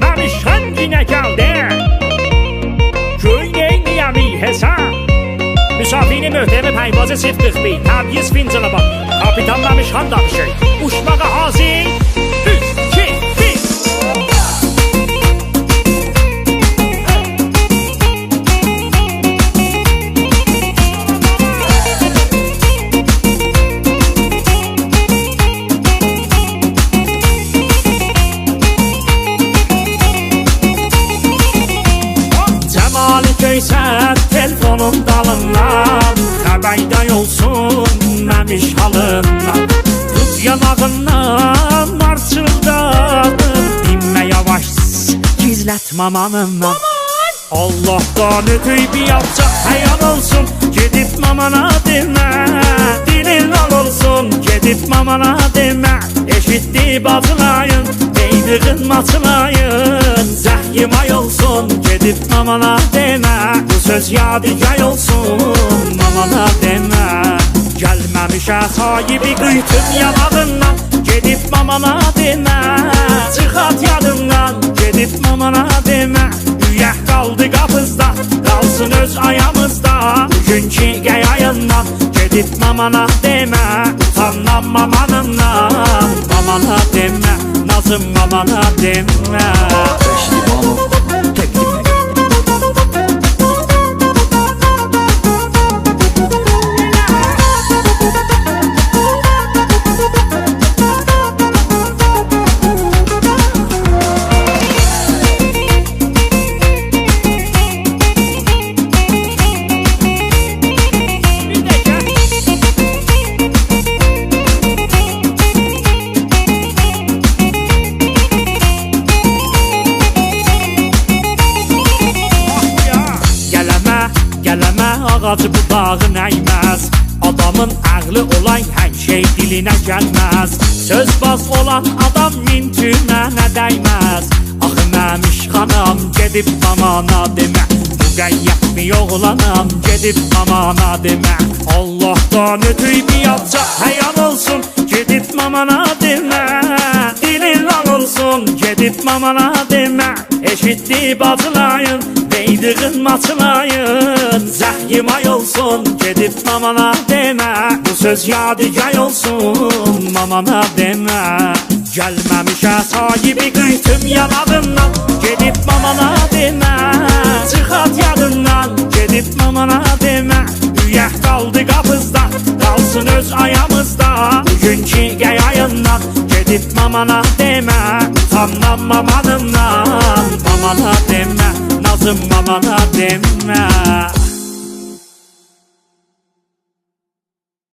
Məmişən yine geldi. Göyneyni hesap. Müsafini möhtemi payvazı 041. Təbyiz fincanı bak. Kapitan Məmişən danışır. Uçmağa hazır. 3, 2, 1. Göysət telefonun dalından, xəbərdə olsun məmiş halından. Tut yanağından marçıldadım, dinmə yavaş gizlət mamanından. Allah'tan ötüy bir yapacaq həyan olsun, gedib mamana demə. Dilin al olsun, gedib mamana demə. Eşitdi bacılayın, deydiğin maçılayın. Zəhyimay olsun, gedib mamana demə. Bu söz yadigar olsun, mamana demə. Gəlməmişə sahibi qıytım yanağından, gedib mamana demə. Çıxat yadından, gedib mamana demə. Üyək qaldı qapızda, qalsın öz ayağımızda. Bugünkü qəyayından, gedib mamana demə. Utandan mamanından, mamana demə. Nazım mamana demə. Ağacı budağın əyməz. Adamın ağlı olan hər şey dilinə gəlməz. Sözbaz olan adam min tümənə dəyməz. Axı Məmiş xanam gedib mamana demə. Müqəyyət mi oğlanam gedib mamana demə. Allah'tan ötüy bir yapacaq həyan olsun, gedib mamana demə. Dilin al olsun, gedib mamana demə. Eşitdi bacılayın, deydiğin maçılayın. Zəhyimay olsun, gedib mamana demə. Bu söz yadigar olsun, mamana demə. Gəlməmişə sahibi qıytım yanağından, gedib mamana demə. Çıxat yadından, gedib mamana demə. Üyək qaldı qapızda, qalsın öz ayağımızda. Bugünkü qəyayından, gedib mamana demə. Utandan mamanından, mamana demə. Nazım mamana demə.